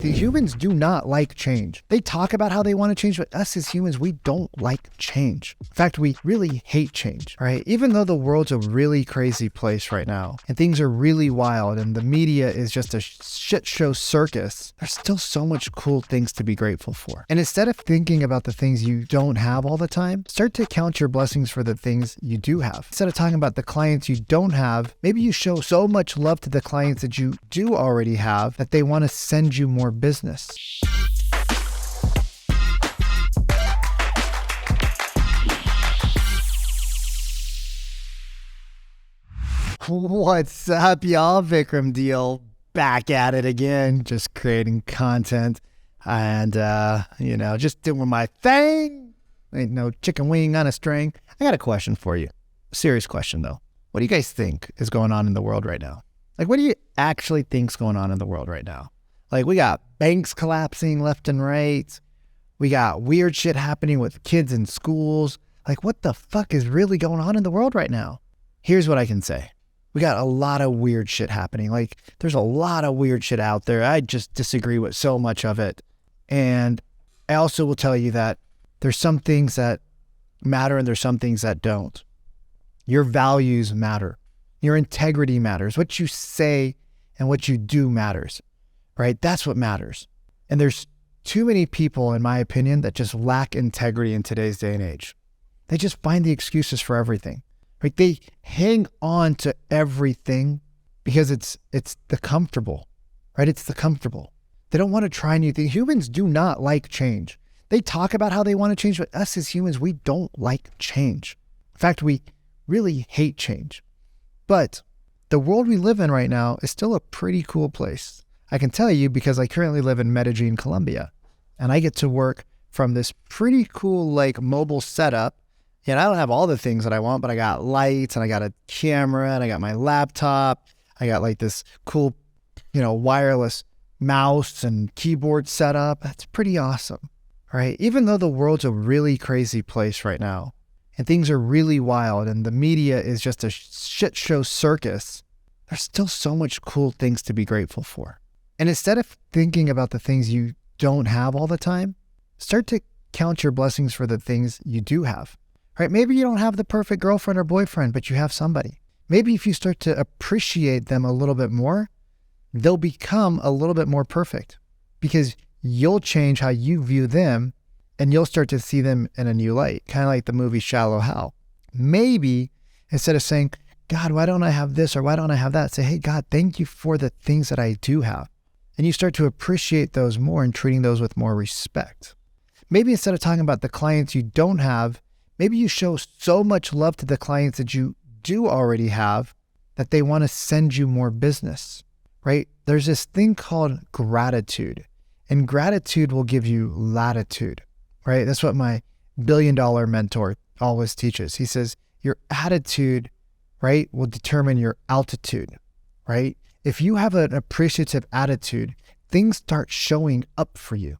The humans do not like change. They talk about how they want to change, but us as humans, we don't like change. In fact, we really hate change, right? Even though the world's a really crazy place right now and things are really wild and the media is just a shit show circus, there's still so much cool things to be grateful for. And instead of thinking about the things you don't have all the time, start to count your blessings for the things you do have. Instead of talking about the clients you don't have, maybe you show so much love to the clients that you do already have that they want to send you more business. What's up, y'all? Vikram Deol back at it again, just creating content and, just doing my thing. Ain't no chicken wing on a string. I got a question for you. Serious question, though. What do you guys think is going on in the world right now? Like, what do you actually think's going on in the world right now? Like, we got banks collapsing left and right. We got weird shit happening with kids in schools. Like, what the fuck is really going on in the world right now? Here's what I can say. We got a lot of weird shit happening. Like, there's a lot of weird shit out there. I just disagree with so much of it. And I also will tell you that there's some things that matter and there's some things that don't. Your values matter. Your integrity matters. What you say and what you do matters. Right? That's what matters. And there's too many people, in my opinion, that just lack integrity in today's day and age. They just find the excuses for everything. Right? They hang on to everything because it's the comfortable. Right? It's the comfortable. They don't want to try new things. Humans do not like change. They talk about how they want to change, but us as humans, we don't like change. In fact, we really hate change. But the world we live in right now is still a pretty cool place. I can tell you because I currently live in Medellin, Colombia, and I get to work from this pretty cool mobile setup. And I don't have all the things that I want, but I got lights and I got a camera and I got my laptop. I got this cool, wireless mouse and keyboard setup. That's pretty awesome, right? Even though the world's a really crazy place right now and things are really wild and the media is just a shit show circus, there's still so much cool things to be grateful for. And instead of thinking about the things you don't have all the time, start to count your blessings for the things you do have, right? Maybe you don't have the perfect girlfriend or boyfriend, but you have somebody. Maybe if you start to appreciate them a little bit more, they'll become a little bit more perfect because you'll change how you view them and you'll start to see them in a new light, kind of like the movie Shallow Hal. Maybe instead of saying, God, why don't I have this or why don't I have that? Say, hey, God, thank you for the things that I do have. And you start to appreciate those more and treating those with more respect. Maybe instead of talking about the clients you don't have, maybe you show so much love to the clients that you do already have that they want to send you more business, right? There's this thing called gratitude, and gratitude will give you latitude, right? That's what my billion-dollar mentor always teaches. He says, your attitude, right, will determine your altitude, right? If you have an appreciative attitude, things start showing up for you.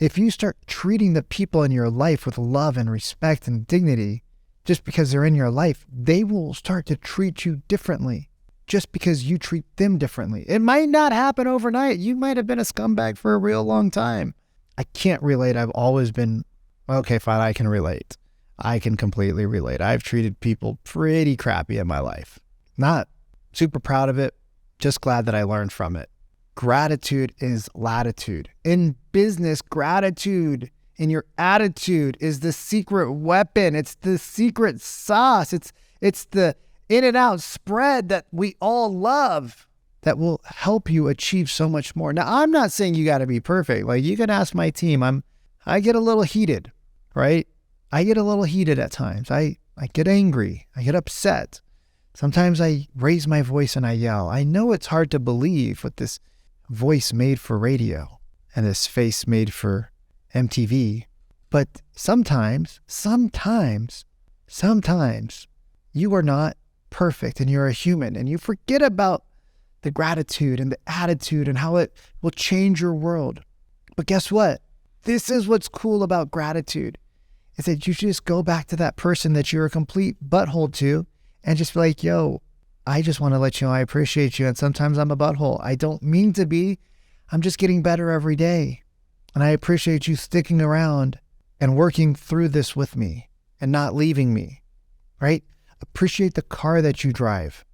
If you start treating the people in your life with love and respect and dignity, just because they're in your life, they will start to treat you differently just because you treat them differently. It might not happen overnight. You might have been a scumbag for a real long time. I can't relate. I've always been, okay, fine, I can relate. I can completely relate. I've treated people pretty crappy in my life. Not super proud of it, just glad that I learned from it. Gratitude is latitude. In business, gratitude in your attitude is the secret weapon. It's the secret sauce. It's the in and out spread that we all love that will help you achieve so much more. Now, I'm not saying you got to be perfect. Like, you can ask my team. I get a little heated, right? I get a little heated at times. I get angry. I get upset. Sometimes I raise my voice and I yell. I know it's hard to believe with this voice made for radio and this face made for MTV. But sometimes you are not perfect and you're a human and you forget about the gratitude and the attitude and how it will change your world. But guess what? This is what's cool about gratitude, is that you just go back to that person that you're a complete butthole to and just be like, yo, I just want to let you know I appreciate you. And sometimes I'm a butthole. I don't mean to be. I'm just getting better every day. And I appreciate you sticking around and working through this with me and not leaving me, right? Appreciate the car that you drive.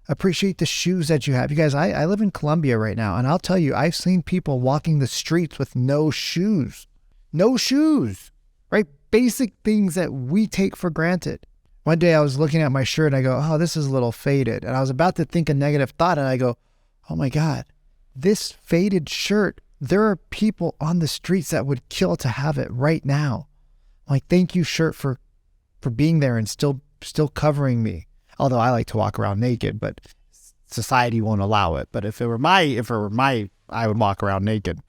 Appreciate the shoes that you have. You guys, I live in Colombia right now, and I'll tell you, I've seen people walking the streets with no shoes. No shoes, right? Basic things that we take for granted. One day I was looking at my shirt and I go, oh, this is a little faded. And I was about to think a negative thought and I go, oh my God, this faded shirt, there are people on the streets that would kill to have it right now. I'm like, thank you, shirt, for being there and still covering me. Although I like to walk around naked, but society won't allow it. But if it were my, I would walk around naked.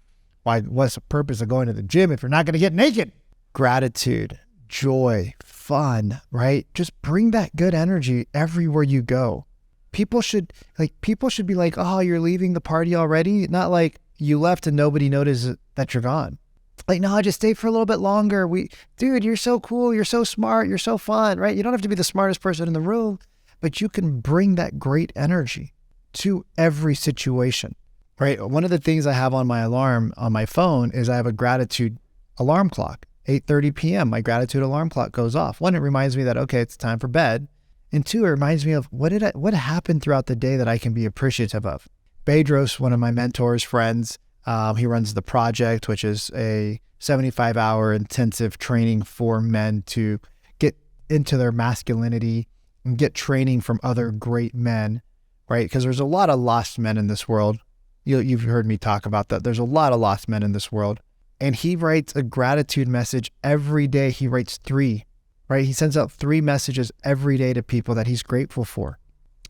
Why? What's the purpose of going to the gym if you're not going to get naked? Gratitude, joy, fun, right? Just bring that good energy everywhere you go. People should be like, oh, you're leaving the party already? Not like you left and nobody noticed that you're gone. Like, no, just stay for a little bit longer. Dude, you're so cool. You're so smart. You're so fun, right? You don't have to be the smartest person in the room, but you can bring that great energy to every situation, right? One of the things I have on my alarm on my phone is I have a gratitude alarm clock. 8:30 p.m. my gratitude alarm clock goes off. One, it reminds me that, okay, it's time for bed. And two, it reminds me of what happened throughout the day that I can be appreciative of. Bedros, one of my mentors, friends, he runs The Project, which is a 75-hour intensive training for men to get into their masculinity and get training from other great men, right? Because there's a lot of lost men in this world. You've heard me talk about that. There's a lot of lost men in this world. And he writes a gratitude message every day. He writes 3, right? He sends out 3 messages every day to people that he's grateful for.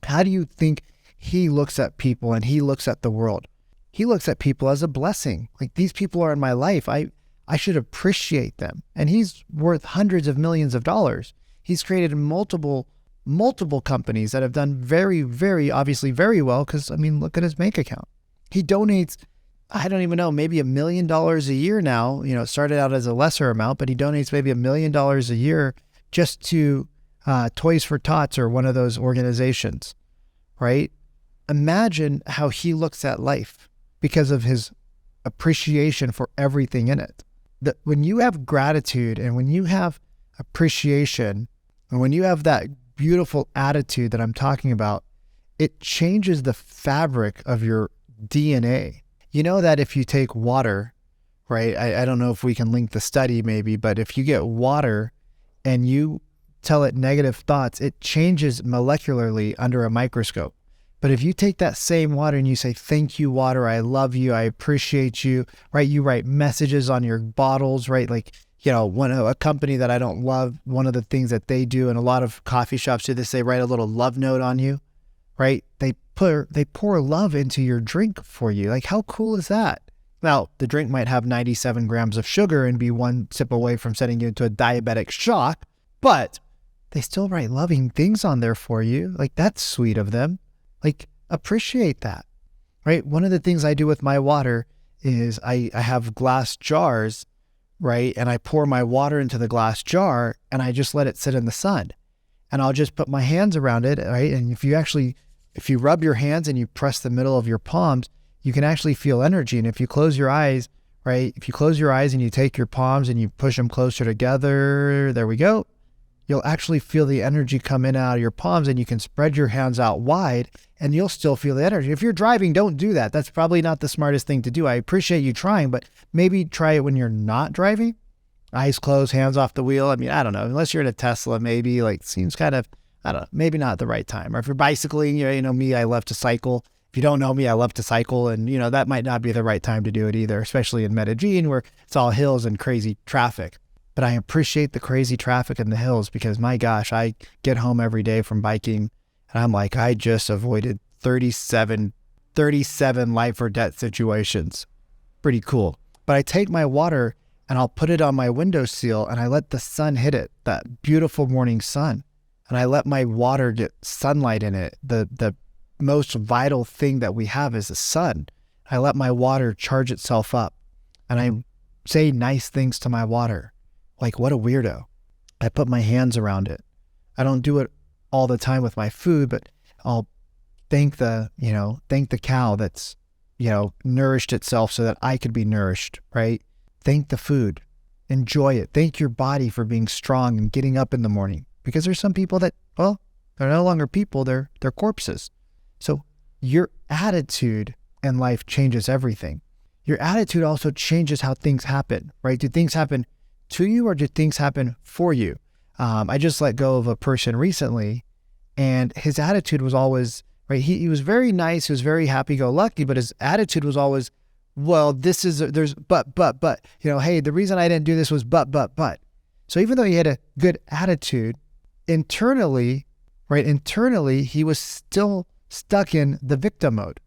How do you think he looks at people and he looks at the world? He looks at people as a blessing. Like, these people are in my life. I should appreciate them. And he's worth hundreds of millions of dollars. He's created multiple companies that have done very, very, obviously very well. Because, I mean, look at his bank account. He donates, I don't even know, maybe $1 million a year now. You know, it started out as a lesser amount, but he donates maybe $1 million a year just to Toys for Tots or one of those organizations, right? Imagine how he looks at life because of his appreciation for everything in it. That when you have gratitude and when you have appreciation and when you have that beautiful attitude that I'm talking about, it changes the fabric of your DNA. You know that if you take water, right? I don't know if we can link the study maybe, but if you get water and you tell it negative thoughts, it changes molecularly under a microscope. But if you take that same water and you say, thank you, water, I love you, I appreciate you, right? You write messages on your bottles, right? Like, you know, a company that I don't love, one of the things that they do, and a lot of coffee shops do this, they write a little love note on you, right? They pour love into your drink for you. Like, how cool is that? Now, the drink might have 97 grams of sugar and be one sip away from sending you into a diabetic shock, but they still write loving things on there for you. Like, that's sweet of them. Like, appreciate that, right? One of the things I do with my water is I have glass jars, right? And I pour my water into the glass jar and I just let it sit in the sun. And I'll just put my hands around it, right? And if you rub your hands and you press the middle of your palms, you can actually feel energy. And if you close your eyes, right? If you close your eyes and you take your palms and you push them closer together, there we go. You'll actually feel the energy come in and out of your palms, and you can spread your hands out wide and you'll still feel the energy. If you're driving, don't do that. That's probably not the smartest thing to do. I appreciate you trying, but maybe try it when you're not driving. Eyes closed, hands off the wheel. I mean, I don't know. Unless you're in a Tesla, maybe, like, seems kind of, I don't know, maybe not the right time. Or if you're bicycling, you know me, I love to cycle. If you don't know me, I love to cycle, and, you know, that might not be the right time to do it either, especially in Medellin where it's all hills and crazy traffic. But I appreciate the crazy traffic in the hills because, my gosh, I get home every day from biking and I'm like, I just avoided 37 life or death situations. Pretty cool. But I take my water and I'll put it on my windowsill and I let the sun hit it, that beautiful morning sun. And I let my water get sunlight in it. The most vital thing that we have is the sun. I let my water charge itself up and I say nice things to my water. Like, what a weirdo. I put my hands around it. I don't do it all the time with my food, but I'll thank the cow that's, nourished itself so that I could be nourished, right? Thank the food. Enjoy it. Thank your body for being strong and getting up in the morning. Because there's some people that, well, they're no longer people, they're corpses. So your attitude in life changes everything. Your attitude also changes how things happen, right? Do things happen to you or do things happen for you? I just let go of a person recently, and his attitude was always, right? He was very nice. He was very happy-go-lucky, but his attitude was always, well, there's but, hey, the reason I didn't do this was but. So even though he had a good attitude, internally, he was still stuck in the victim mode.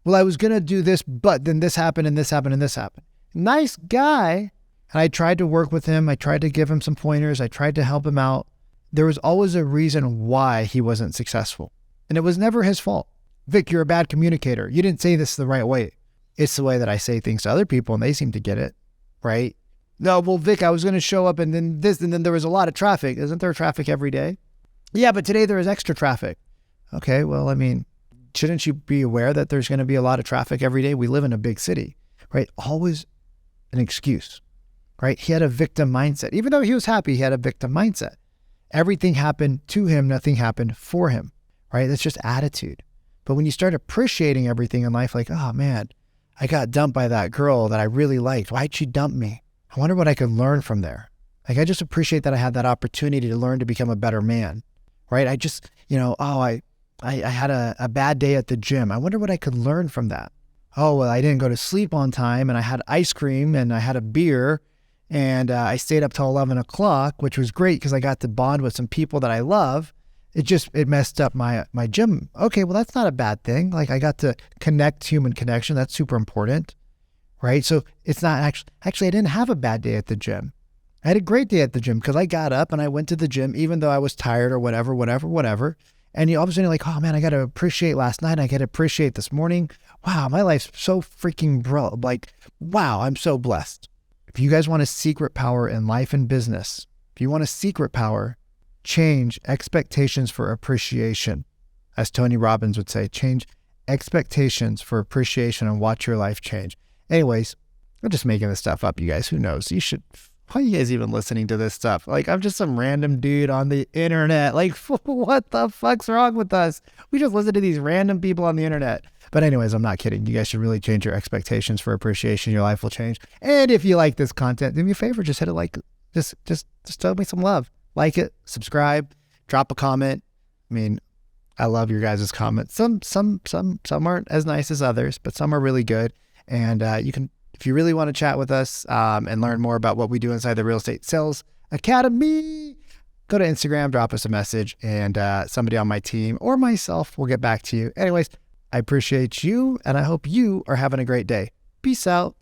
Well, I was going to do this, but then this happened and this happened and this happened. Nice guy. And I tried to work with him. I tried to give him some pointers. I tried to help him out. There was always a reason why he wasn't successful. And it was never his fault. Vic, you're a bad communicator. You didn't say this the right way. It's the way that I say things to other people and they seem to get it, right? No, well, Vic, I was going to show up and then this, and then there was a lot of traffic. Isn't there traffic every day? Yeah, but today there was extra traffic. Okay, well, I mean, shouldn't you be aware that there's going to be a lot of traffic every day? We live in a big city, right? Always an excuse, right? He had a victim mindset. Even though he was happy, he had a victim mindset. Everything happened to him. Nothing happened for him, right? That's just attitude. But when you start appreciating everything in life, like, oh man, I got dumped by that girl that I really liked. Why'd she dump me? I wonder what I could learn from there. Like, I just appreciate that I had that opportunity to learn to become a better man, right? I just, I had a bad day at the gym. I wonder what I could learn from that. Oh, well, I didn't go to sleep on time and I had ice cream and I had a beer and I stayed up till 11 o'clock, which was great because I got to bond with some people that I love. It messed up my gym. Okay, well, that's not a bad thing. Like, I got to connect, human connection. That's super important, right? So it's not actually, I didn't have a bad day at the gym. I had a great day at the gym because I got up and I went to the gym, even though I was tired or whatever. And you all of a sudden you're like, oh man, I got to appreciate last night. I got to appreciate this morning. Wow, my life's so freaking wow, I'm so blessed. If you guys want a secret power in life and business, if you want a secret power, change expectations for appreciation. As Tony Robbins would say, change expectations for appreciation and watch your life change. Anyways, I'm just making this stuff up, you guys. Who knows? Why are you guys even listening to this stuff? Like, I'm just some random dude on the internet. Like, what the fuck's wrong with us? We just listen to these random people on the internet. But anyways, I'm not kidding. You guys should really change your expectations for appreciation. Your life will change. And if you like this content, do me a favor, just hit it like, just tell me some love. Like it, subscribe, drop a comment. I mean, I love your guys' comments. Some aren't as nice as others, but some are really good. And you can, if you really want to chat with us and learn more about what we do inside the Real Estate Sales Academy, go to Instagram, drop us a message, and somebody on my team or myself will get back to you. Anyways, I appreciate you, and I hope you are having a great day. Peace out.